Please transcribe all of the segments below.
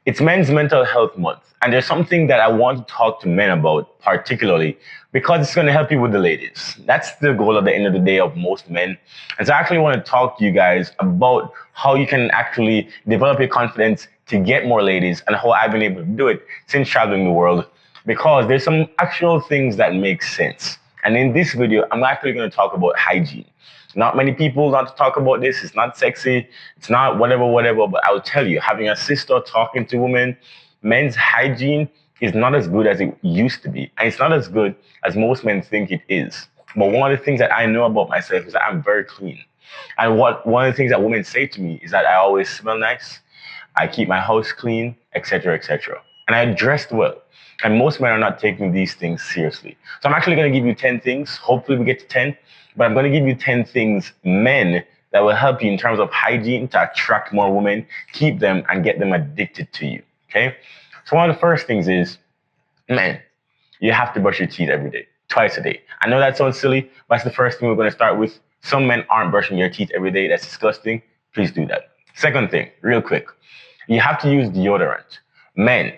It's Men's Mental Health Month, and there's something that I want to talk to men about particularly because it's going to help you with the ladies. That's the goal at the end of the day of most men. And so I actually want to talk to you guys about how you can actually develop your confidence to get more ladies and how I've been able to do it since traveling the world, because there's some actual things that make sense. And in this video, I'm actually going to talk about hygiene. Not many people want to talk about this. It's not sexy. It's not whatever. But I'll tell you, having a sister talking to women, men's hygiene is not as good as it used to be. And it's not as good as most men think it is. But one of the things that I know about myself is that I'm very clean. And one of the things that women say to me is that I always smell nice, I keep my house clean, etc., etc. And I dressed well. And most men are not taking these things seriously. So I'm actually going to give you 10 things. Hopefully we get to 10. But I'm going to give you 10 things, men, that will help you in terms of hygiene to attract more women, keep them, and get them addicted to you. Okay? So one of the first things is, men, you have to brush your teeth every day, twice a day. I know that sounds silly, but that's the first thing we're going to start with. Some men aren't brushing their teeth every day. That's disgusting. Please do that. Second thing, real quick, you have to use deodorant. Men,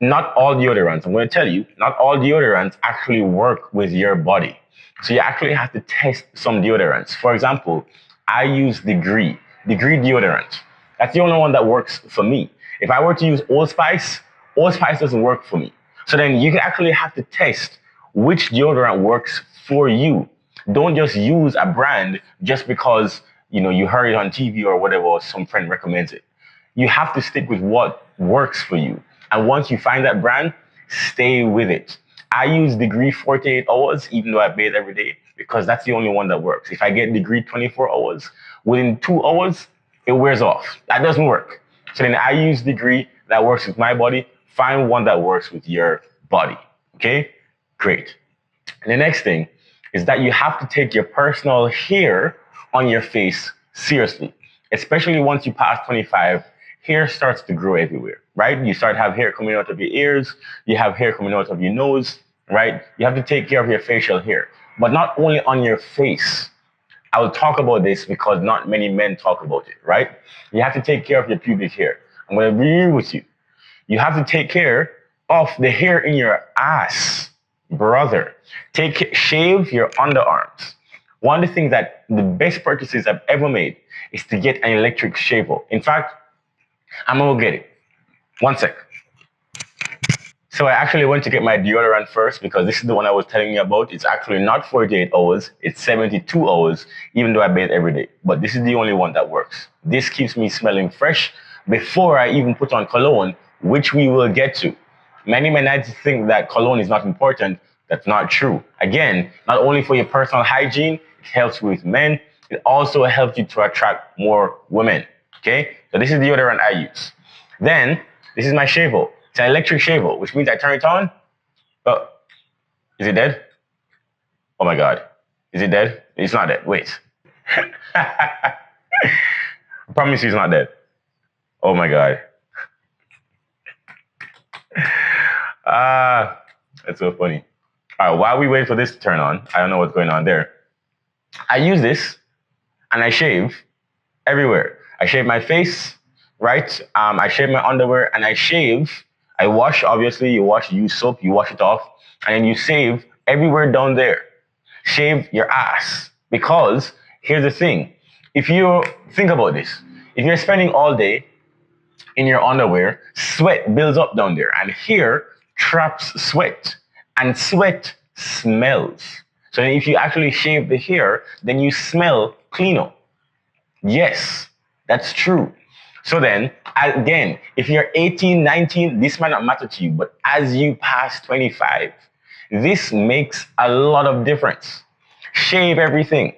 not all deodorants, I'm going to tell you, not all deodorants actually work with your body. So you actually have to test some deodorants. For example, I use Degree deodorant. That's the only one that works for me. If I were to use Old Spice doesn't work for me. So then you actually have to test which deodorant works for you. Don't just use a brand just because you heard it on TV or whatever, or some friend recommends it. You have to stick with what works for you. And once you find that brand, stay with it. I use Degree 48 hours, even though I bathe every day, because that's the only one that works. If I get Degree 24 hours, within 2 hours, it wears off. That doesn't work. So then I use Degree that works with my body. Find one that works with your body. Okay? Great. And the next thing is that you have to take your personal hair on your face seriously, especially once you pass 25. Hair starts to grow everywhere, right? You start to have hair coming out of your ears, you have hair coming out of your nose, right? You have to take care of your facial hair, but not only on your face. I will talk about this because not many men talk about it, right? You have to take care of your pubic hair. I'm going to agree with you. You have to take care of the hair in your ass, brother. Shave your underarms. One of the things that the best purchases I've ever made is to get an electric shaver. In fact, I'm gonna get it. One sec. So I actually went to get my deodorant first because this is the one I was telling you about. It's actually not 48 hours, it's 72 hours, even though I bathe every day. But this is the only one that works. This keeps me smelling fresh before I even put on cologne, which we will get to. Many men like to think that cologne is not important. That's not true. Again, not only for your personal hygiene, it helps with men, it also helps you to attract more women. Okay, so this is the deodorant I use. Then, this is my shaver. It's an electric shaver, which means I turn it on. Oh, is it dead? Oh my God. Is it dead? It's not dead. Wait. I promise you it's not dead. Oh my God. That's so funny. All right, while we wait for this to turn on, I don't know what's going on there. I use this and I shave everywhere. I shave my face, right? I shave my underwear and I shave. I wash, obviously, you use soap, you wash it off, and then you shave everywhere down there. Shave your ass. Because here's the thing. If you think about this, if you're spending all day in your underwear, sweat builds up down there, and hair traps sweat, and sweat smells. So if you actually shave the hair, then you smell cleaner. Yes, that's true. So then, again, if you're 18, 19, this might not matter to you, but as you pass 25, this makes a lot of difference. Shave everything.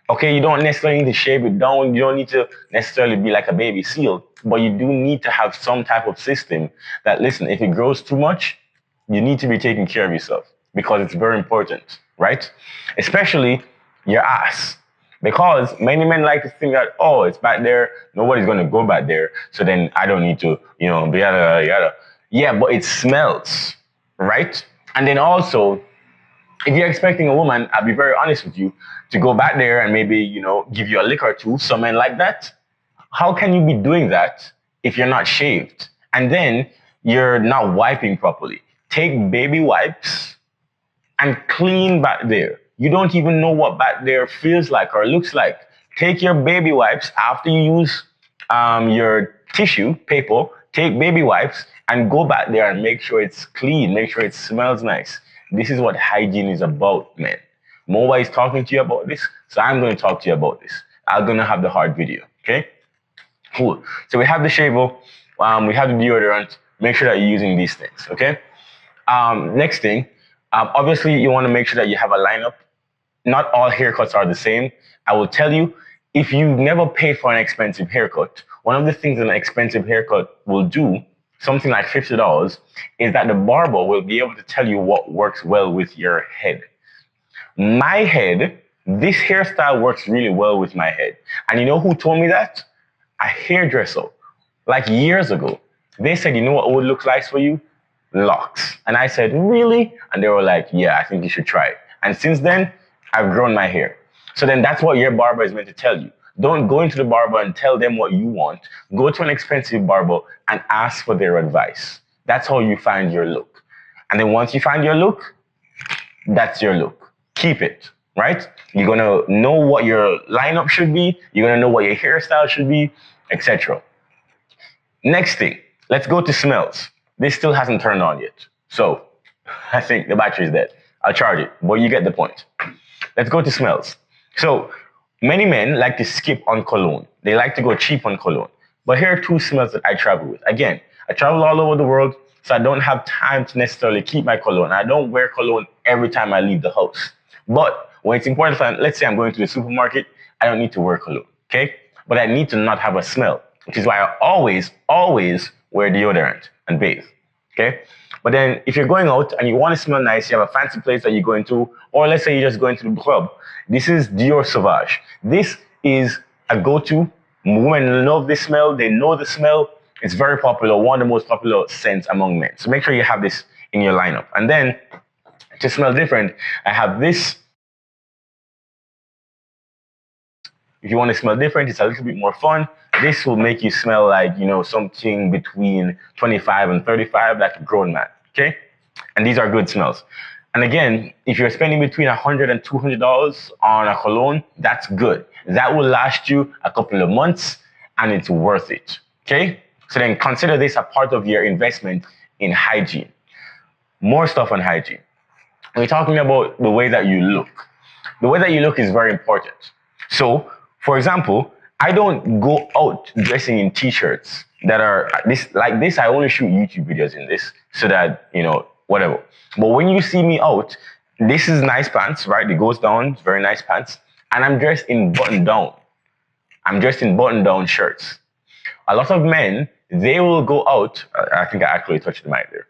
Okay, you don't necessarily need to shave it down. You don't need to necessarily be like a baby seal, but you do need to have some type of system that, listen, if it grows too much, you need to be taking care of yourself because it's very important, right? Especially your ass. Because many men like to think that, oh, it's back there, nobody's going to go back there, so then I don't need to, yada, yada. Yeah, but it smells, right? And then also, if you're expecting a woman, I'll be very honest with you, to go back there and maybe, give you a lick or two, some men like that. How can you be doing that if you're not shaved And then you're not wiping properly. Take baby wipes and clean back there. You don't even know what back there feels like or looks like. Take your baby wipes after you use your tissue paper. Take baby wipes and go back there and make sure it's clean. Make sure it smells nice. This is what hygiene is about, man. Mowa is talking to you about this, so I'm going to talk to you about this. I'm going to have the hard video, okay? Cool. So we have the shaver, we have the deodorant. Make sure that you're using these things, okay? Next thing, obviously you want to make sure that you have a lineup. Not all haircuts are the same. I will tell you, if you've never paid for an expensive haircut, one of the things an expensive haircut will do, something like $50, is that the barber will be able to tell you what works well with your head. My head, this hairstyle works really well with my head. And you know who told me that? A hairdresser, like years ago. They said, you know what would look nice for you? Locks. And I said, really? And they were like, yeah, I think you should try it. And since then, I've grown my hair. So then that's what your barber is meant to tell you. Don't go into the barber and tell them what you want. Go to an expensive barber and ask for their advice. That's how you find your look. And then once you find your look, that's your look. Keep it, right? You're gonna know what your lineup should be. You're gonna know what your hairstyle should be, etc. Next thing, let's go to smells. This still hasn't turned on yet. So I think the battery is dead. I'll charge it, but you get the point. Let's go to smells. So many men like to skip on cologne. They like to go cheap on cologne. But here are two smells that I travel with. Again, I travel all over the world, so I don't have time to necessarily keep my cologne. I don't wear cologne every time I leave the house. But when it's important, let's say I'm going to the supermarket, I don't need to wear cologne, okay? But I need to not have a smell, which is why I always wear deodorant and bathe, okay? But then if you're going out and you want to smell nice, you have a fancy place that you're going to, or let's say you're just going to the club, this is Dior Sauvage. This is a go-to. Women love this smell. They know the smell. It's very popular, one of the most popular scents among men. So make sure you have this in your lineup. And then to smell different, I have this. If you want to smell different, it's a little bit more fun. This will make you smell like, you know, something between 25 and 35, like a grown man, okay? And these are good smells. And again, if you're spending between $100 and $200 on a cologne, that's good. That will last you a couple of months and it's worth it, okay? So then consider this a part of your investment in hygiene. More stuff on hygiene. We're talking about the way that you look. The way that you look is very important. So, for example, I don't go out dressing in t-shirts that are like this. I only shoot YouTube videos in this so that, you know, whatever. But when you see me out, this is nice pants, right? It goes down, it's very nice pants. And I'm dressed in button down. I'm dressed in button down shirts. A lot of men, they will go out. I think I actually touched the mic there.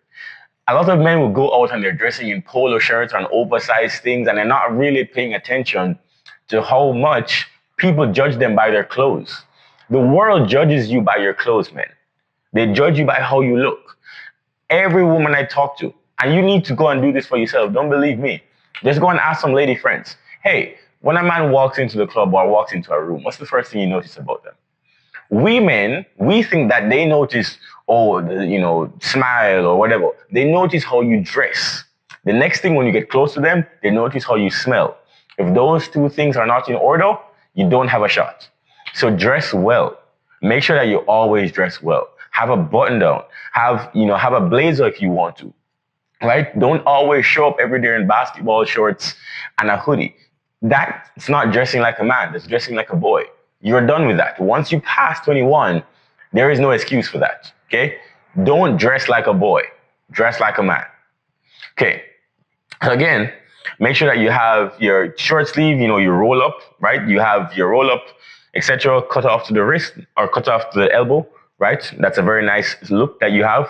A lot of men will go out and they're dressing in polo shirts and oversized things, and they're not really paying attention to how much people judge them by their clothes. The world judges you by your clothes, man. They judge you by how you look. Every woman I talk to, and you need to go and do this for yourself. Don't believe me. Just go and ask some lady friends. Hey, when a man walks into the club or walks into a room, what's the first thing you notice about them? We men, we think that they notice, smile or whatever. They notice how you dress. The next thing when you get close to them, they notice how you smell. If those two things are not in order, you don't have a shot. So dress well. Make sure that you always dress well. Have a button down. Have a blazer if you want to. Right? Don't always show up every day in basketball shorts and a hoodie. That's not dressing like a man. That's dressing like a boy. You're done with that. Once you pass 21, there is no excuse for that. Okay? Don't dress like a boy. Dress like a man. Okay. Again, make sure that you have your short sleeve, your roll up, right? You have your roll up, etc., cut off to the wrist or cut off to the elbow, right? That's a very nice look that you have.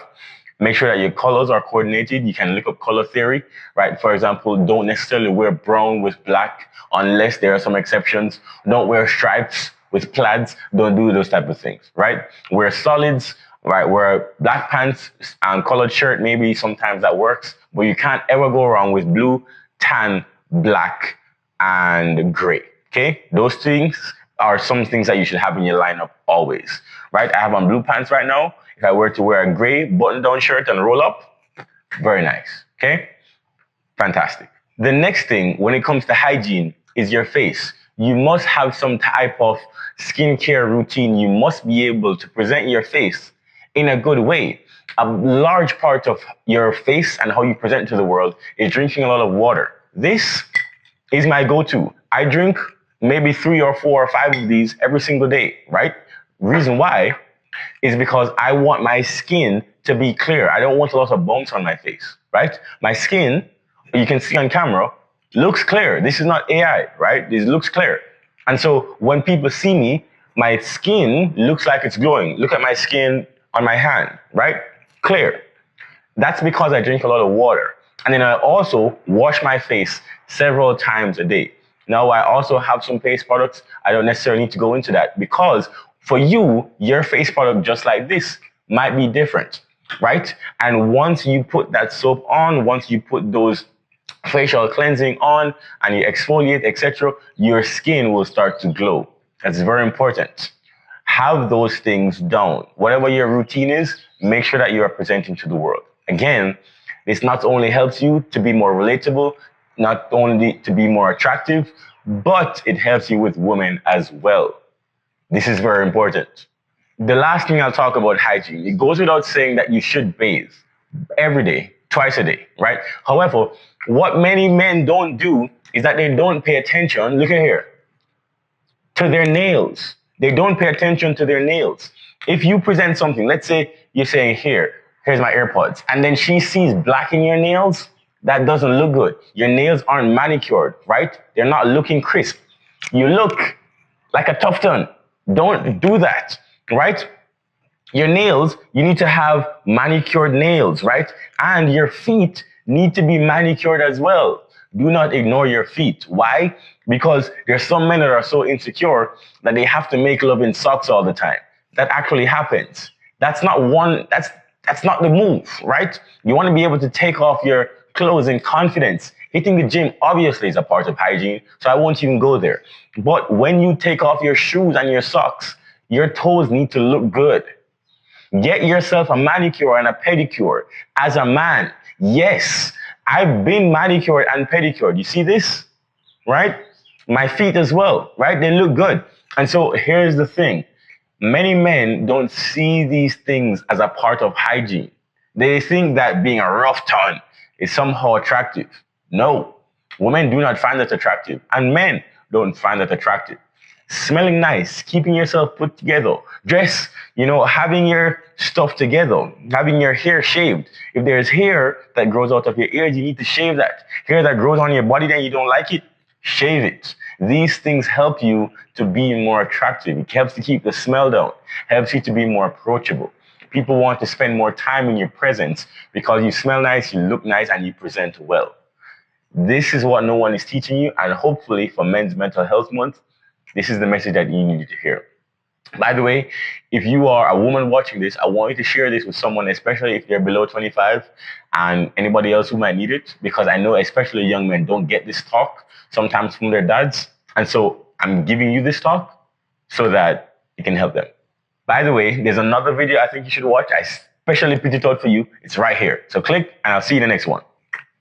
Make sure that your colors are coordinated. You can look up color theory, right? For example, don't necessarily wear brown with black unless there are some exceptions. Don't wear stripes with plaids. Don't do those type of things, right? Wear solids, right? Wear black pants and colored shirt. Maybe sometimes that works, but you can't ever go wrong with blue, tan, black, and gray, okay? Those things are some things that you should have in your lineup always, right? I have on blue pants right now. If I were to wear a gray button-down shirt and roll up, very nice. Okay? Fantastic. The next thing when it comes to hygiene is your face. You must have some type of skincare routine. You must be able to present your face in a good way. A large part of your face and how you present to the world is drinking a lot of water. This is my go-to. I drink maybe 3 or 4 or 5 of these every single day, right? Reason why is because I want my skin to be clear. I don't want a lot of bumps on my face, right? My skin, you can see on camera, looks clear. This is not AI, right? This looks clear. And so when people see me, my skin looks like it's glowing. Look at my skin on my hand, right? Clear. That's because I drink a lot of water. And then I also wash my face several times a day. Now, I also have some face products. I don't necessarily need to go into that because for you, your face product just like this might be different, right? And once you put that soap on, once you put those facial cleansing on and you exfoliate, etc., your skin will start to glow. That's very important. Have those things down. Whatever your routine is, make sure that you are presenting to the world. Again, this not only helps you to be more relatable, not only to be more attractive, but it helps you with women as well. This is very important. The last thing I'll talk about hygiene. It goes without saying that you should bathe every day, twice a day, right? However, what many men don't do is that they don't pay attention, look at here, to their nails. They don't pay attention to their nails. If you present something, let's say you're saying, here's my AirPods, and then she sees black in your nails, that doesn't look good. Your nails aren't manicured, right? They're not looking crisp. You look like a tufton. Don't do that, right? Your nails, you need to have manicured nails, right? And your feet need to be manicured as well. Do not ignore your feet. Why? Because there's some men that are so insecure that they have to make love in socks all the time. That actually happens. That's not the move, right? You want to be able to take off your clothes in confidence. Hitting the gym obviously is a part of hygiene, so I won't even go there. But when you take off your shoes and your socks, your toes need to look good. Get yourself a manicure and a pedicure. As a man, yes, I've been manicured and pedicured. You see this, right? My feet as well, right? They look good. And so here's the thing. Many men don't see these things as a part of hygiene. They think that being a rough ton is somehow attractive. No, women do not find that attractive, and men don't find that attractive. Smelling nice, keeping yourself put together, dress, having your stuff together, having your hair shaved. If there's hair that grows out of your ears, you need to shave that. Hair that grows on your body that you don't like it, shave it. These things help you to be more attractive. It helps to keep the smell down, helps you to be more approachable. People want to spend more time in your presence because you smell nice, you look nice, and you present well. This is what no one is teaching you, and hopefully for Men's Mental Health Month, this is the message that you need to hear. By the way, if you are a woman watching this, I want you to share this with someone, especially if they're below 25 and anybody else who might need it, because I know especially young men don't get this talk sometimes from their dads. And so I'm giving you this talk so that it can help them. By the way, there's another video I think you should watch. I especially picked it out for you. It's right here. So click and I'll see you in the next one.